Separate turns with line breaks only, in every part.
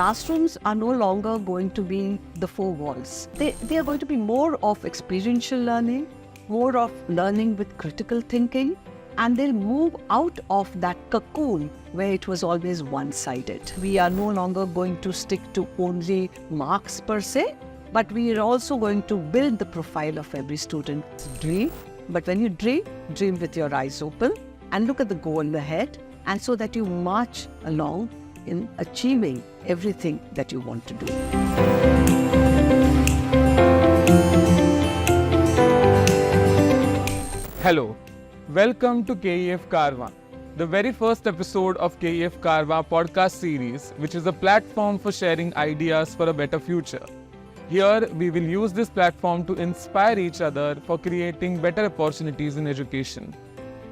classrooms are no longer going to be the four walls. They are going to be more of experiential learning, more of learning with critical thinking, and they'll move out of that cocoon where it was always one-sided. We are no longer going to stick to only marks per se, but we are also going to build the profile of every student. Dream, but when you dream, dream with your eyes open and look at the goal ahead, and so that you march along in achieving everything that you want to do.
Hello, welcome to KEF Carvaan, the very first episode of KEF Carvaan podcast series, which is a platform for sharing ideas for a better future. Here, we will use this platform to inspire each other for creating better opportunities in education.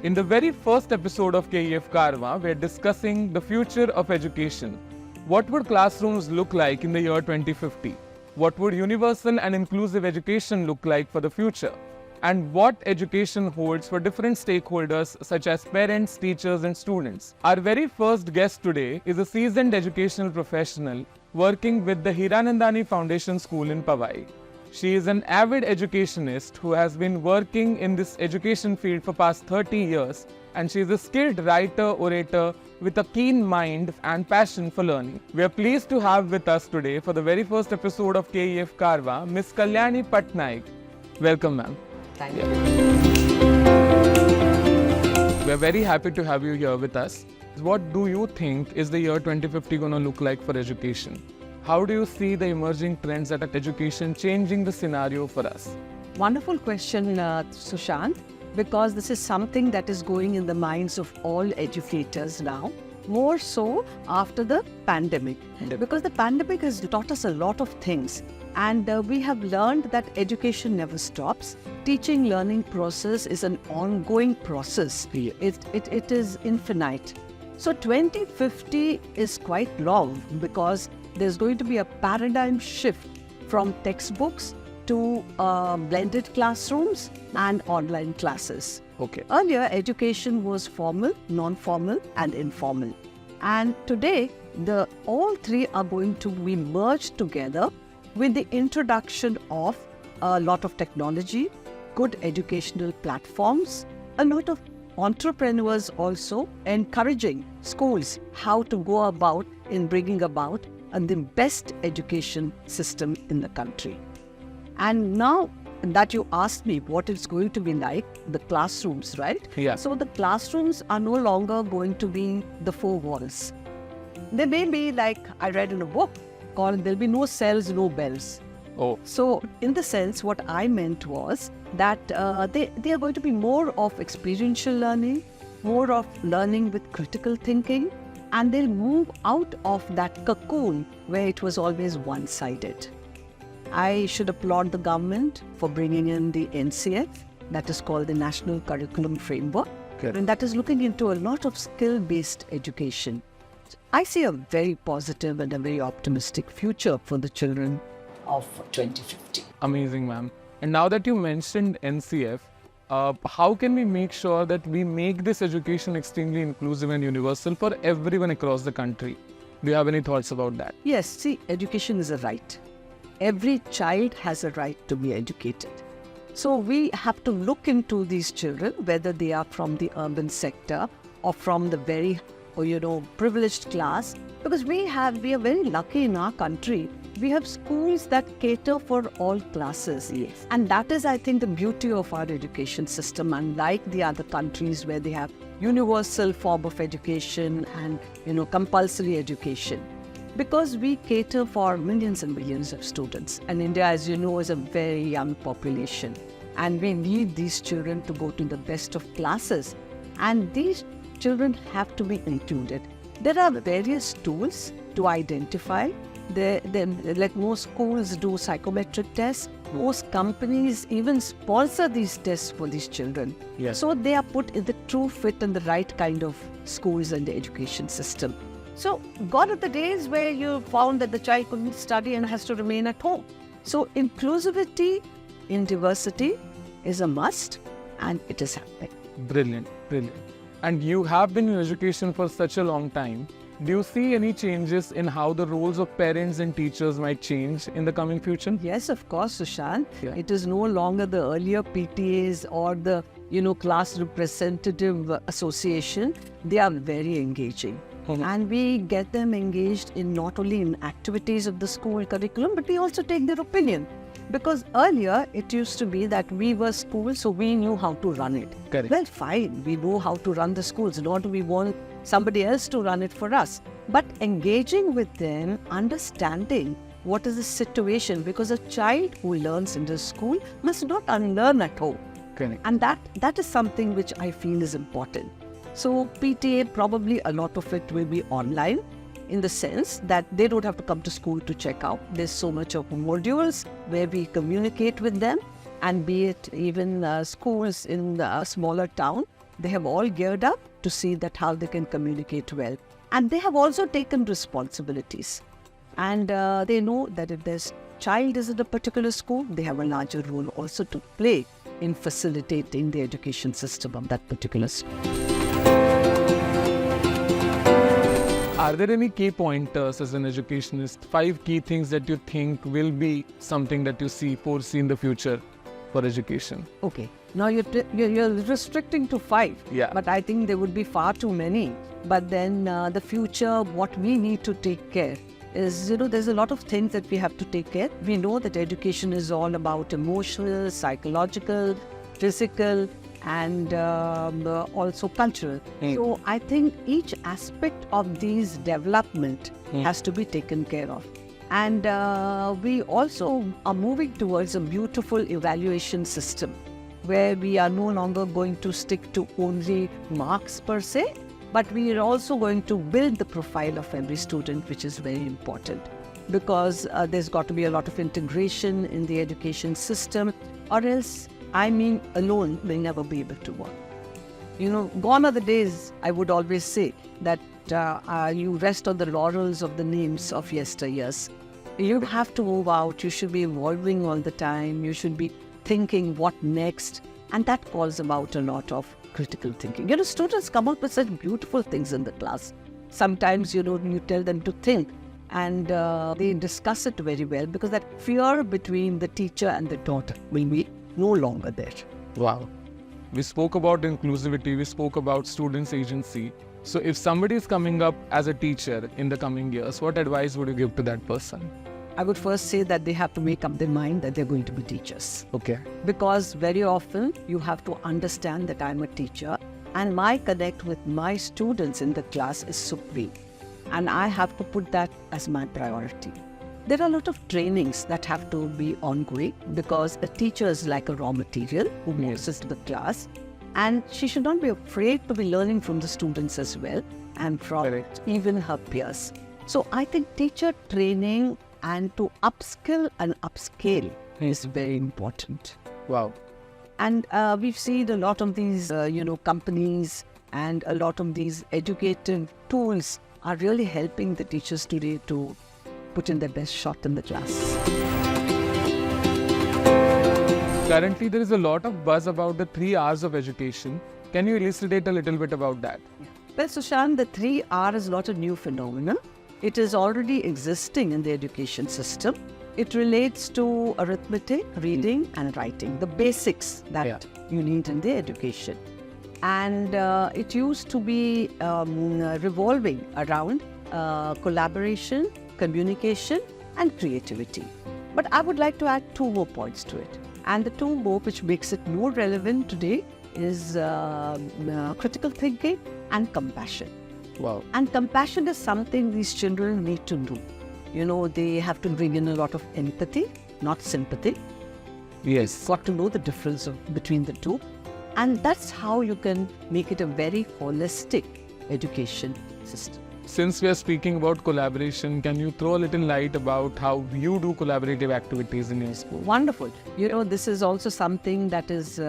In the very first episode of KEF Carvaan, we are discussing the future of education. What would classrooms look like in the year 2050? What would universal and inclusive education look like for the future? And what education holds for different stakeholders such as parents, teachers and students. Our very first guest today is a seasoned educational professional working with the Hiranandani Foundation School in Powai. She is an avid educationist who has been working in this education field for past 30 years, and she is a skilled writer, orator with a keen mind and passion for learning. We are pleased to have with us today for the very first episode of KEF Carvaan, Ms. Kalyani Patnaik. Welcome, ma'am.
Thank you.
We are very happy to have you here with us. What do you think is the year 2050 going to look like for education? How do you see the emerging trends at education changing the scenario for us?
Wonderful question, Sushant, because this is something that is going in the minds of all educators now, more so after the pandemic. Because the pandemic has taught us a lot of things, and we have learned that education never stops. Teaching learning process is an ongoing process.
Yeah.
It is infinite. So 2050 is quite long because there's going to be a paradigm shift from textbooks to blended classrooms and online classes.
Okay.
Earlier, education was formal, non-formal and informal. And today, all three are going to be merged together with the introduction of a lot of technology, good educational platforms, a lot of entrepreneurs also encouraging schools how to go about in bringing about the best education system in the country. And now that you asked me what it's going to be like, the classrooms, right?
Yeah.
So the classrooms are no longer going to be the four walls. They may be like I read in a book called There'll Be No Cells, No Bells.
Oh.
So in the sense, what I meant was that they are going to be more of experiential learning, more of learning with critical thinking, and they'll move out of that cocoon where it was always one-sided. I should applaud the government for bringing in the NCF, that is called the National Curriculum Framework, and that is looking into a lot of skill-based education. I see a very positive and a very optimistic future for the children of 2050.
Amazing, ma'am. And now that you mentioned NCF, how can we make sure that we make this education extremely inclusive and universal for everyone across the country? Do you have any thoughts about that?
Yes, see, education is a right. Every child has a right to be educated. So we have to look into these children, whether they are from the urban sector or from the very, privileged class, because we are very lucky in our country. We have schools that cater for all classes.
Yes.
And that is, I think, the beauty of our education system, unlike the other countries where they have universal form of education and, compulsory education. Because we cater for millions and millions of students. And India, as you know, is a very young population. And we need these children to go to the best of classes. And these children have to be included. There are various tools to identify. Like most schools do psychometric tests. Most companies even sponsor these tests for these children.
Yes.
So they are put in the true fit and the right kind of schools and the education system. So gone are the days where you found that the child couldn't study and has to remain at home. So inclusivity in diversity is a must, and it is happening.
Brilliant, brilliant. And you have been in education for such a long time. Do you see any changes in how the roles of parents and teachers might change in the coming future?
Yes, of course, Sushant.
Yeah.
It is no longer the earlier PTAs or the, class representative association. They are very engaging. And we get them engaged in not only in activities of the school curriculum, but we also take their opinion. Because earlier, it used to be that we were school, so we knew how to run it.
Correct.
Well, fine, we know how to run the schools, nor do we want somebody else to run it for us. But engaging with them, understanding what is the situation, because a child who learns in the school must not unlearn at home.
Correct.
And that is something which I feel is important. So PTA, probably a lot of it will be online, in the sense that they don't have to come to school to check out. There's so much of modules where we communicate with them, and be it even schools in a smaller town, they have all geared up to see that how they can communicate well. And they have also taken responsibilities. And they know that if their child is in a particular school, they have a larger role also to play in facilitating the education system of that particular school.
Are there any key pointers as an educationist, 5 key things that you think will be something that you foresee in the future for education?
Okay, now you're restricting to 5,
Yeah.
but I think there would be far too many. But then the future, what we need to take care is, there's a lot of things that we have to take care. We know that education is all about emotional, psychological, physical, and also cultural. So I think each aspect of these development has to be taken care of. And we also are moving towards a beautiful evaluation system, where we are no longer going to stick to only marks per se, but we are also going to build the profile of every student, which is very important. Because there's got to be a lot of integration in the education system, or else, alone will never be able to work. Gone are the days, I would always say, that you rest on the laurels of the names of yesteryears. You have to move out, you should be evolving all the time, you should be thinking what next, and that calls about a lot of critical thinking. Students come up with such beautiful things in the class. Sometimes, you tell them to think, and they discuss it very well, because that fear between the teacher and the daughter will be no longer there.
Wow. We spoke about inclusivity, we spoke about students' agency. So if somebody is coming up as a teacher in the coming years, what advice would you give to that person?
I would first say that they have to make up their mind that they're going to be teachers.
Okay.
Because very often you have to understand that I'm a teacher, and my connect with my students in the class is supreme. And I have to put that as my priority. There are a lot of trainings that have to be ongoing, because a teacher is like a raw material who moves into the class, and she should not be afraid to be learning from the students as well, and from
Correct.
even her peers. So I think teacher training and to upskill and upscale is very important.
Wow.
And we've seen a lot of these, companies, and a lot of these educative tools are really helping the teachers today to put in their best shot in the class.
Currently, there is a lot of buzz about the 3 R's of education. Can you elucidate a little bit about that?
Well, Sushant, the 3R is not a new phenomenon. It is already existing in the education system. It relates to arithmetic, reading, and writing, the basics that you need in the education. And it used to be revolving around collaboration, communication, and creativity. But I would like to add 2 more points to it. And the 2 more which makes it more relevant today is critical thinking and compassion.
Wow.
And compassion is something these children need to do. They have to bring in a lot of empathy, not sympathy.
Yes.
Got to know the difference between the two. And that's how you can make it a very holistic education system.
Since we are speaking about collaboration, can you throw a little light about how you do collaborative activities in your school?
Wonderful. This is also something that is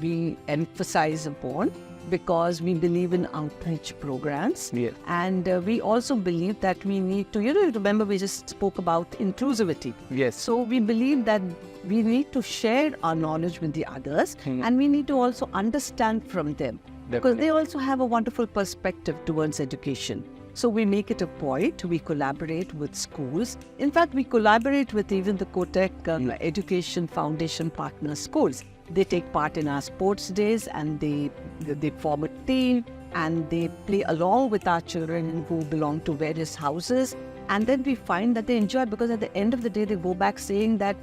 we emphasize upon, because we believe in outreach programs.
Yes.
And we also believe that we need to, remember we just spoke about inclusivity.
Yes.
So we believe that we need to share our knowledge with the others, and we need to also understand from them. Because they also have a wonderful perspective towards education. So we make it a point, we collaborate with schools. In fact, we collaborate with even the Kotak Education Foundation partner schools. They take part in our sports days and they form a team and they play along with our children who belong to various houses. And then we find that they enjoy, because at the end of the day, they go back saying that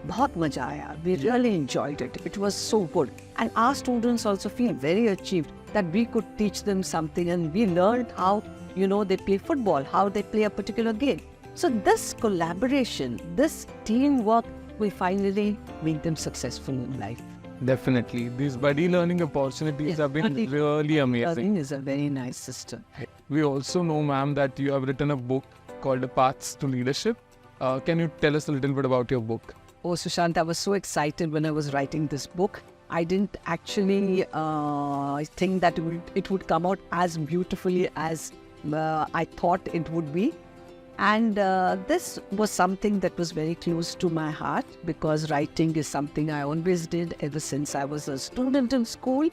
बहुत मजा आया. We really enjoyed it. It was so good. And our students also feel very achieved that we could teach them something, and we learned how, they play football, how they play a particular game. So this collaboration, this teamwork, we finally make them successful in life.
Definitely. These buddy learning opportunities have been really amazing.
Learning is a very nice system.
We also know, ma'am, that you have written a book called Paths to Leadership. Can you tell us a little bit about your book?
Oh, Sushant, I was so excited when I was writing this book. I didn't actually think that it would come out as beautifully as I thought it would be. And this was something that was very close to my heart, because writing is something I always did ever since I was a student in school.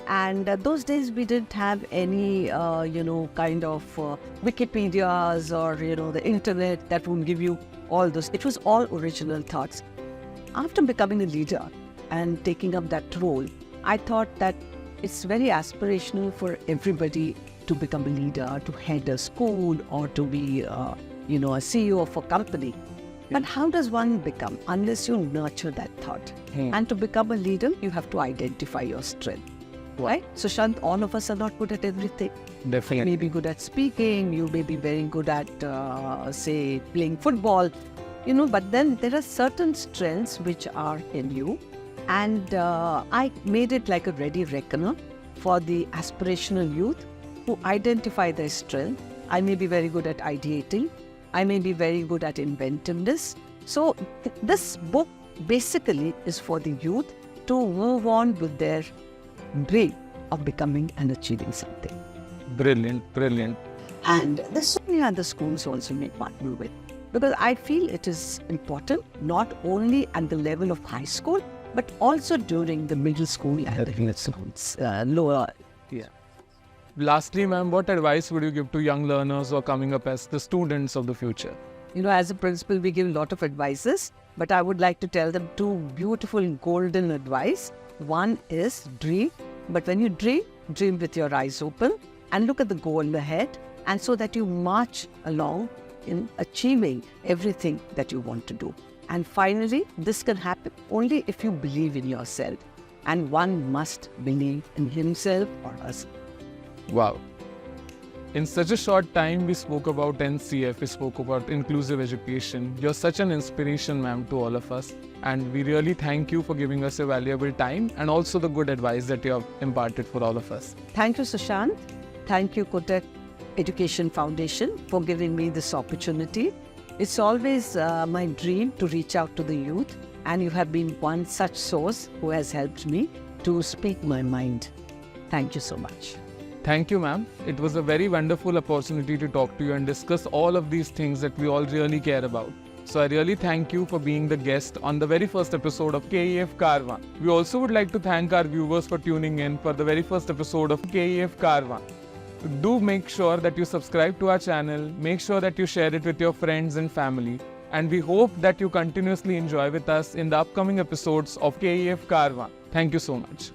And those days we didn't have any, kind of Wikipedias or, the internet that would give you all this. It was all original thoughts. After becoming a leader and taking up that role, I thought that it's very aspirational for everybody to become a leader, to head a school or to be, a CEO of a company. But how does one become unless you nurture that thought? And to become a leader, you have to identify your strength. Right? So, Shant, all of us are not good at everything.
Definitely.
You may be good at speaking, you may be very good at, say, playing football, but then there are certain strengths which are in you. And I made it like a ready reckoner for the aspirational youth who identify their strength. I may be very good at ideating. I may be very good at inventiveness. So this book basically is for the youth to move on with their dream of becoming and achieving something.
Brilliant, brilliant.
And there's so many other schools also may partner with. Because I feel it is important not only at the level of high school, but also during the middle school and the schools, lower.
Yeah. Lastly, ma'am, what advice would you give to young learners who are coming up as the students of the future?
As a principal, we give a lot of advices, but I would like to tell them two beautiful golden advice. One is dream, but when you dream with your eyes open and look at the goal ahead, and so that you march along in achieving everything that you want to do. And finally, this can happen only if you believe in yourself. And one must believe in himself or herself.
Wow. In such a short time, we spoke about NCF, we spoke about inclusive education. You're such an inspiration, ma'am, to all of us. And we really thank you for giving us your valuable time and also the good advice that you have imparted for all of us.
Thank you, Sushant. Thank you, Kotak Education Foundation, for giving me this opportunity. It's always my dream to reach out to the youth, and you have been one such source who has helped me to speak my mind. Thank you so much.
Thank you, ma'am. It was a very wonderful opportunity to talk to you and discuss all of these things that we all really care about. So I really thank you for being the guest on the very first episode of KEF Carvaan. We also would like to thank our viewers for tuning in for the very first episode of KEF Carvaan. Do make sure that you subscribe to our channel, make sure that you share it with your friends and family, and we hope that you continuously enjoy with us in the upcoming episodes of KEF Carvaan. Thank you so much.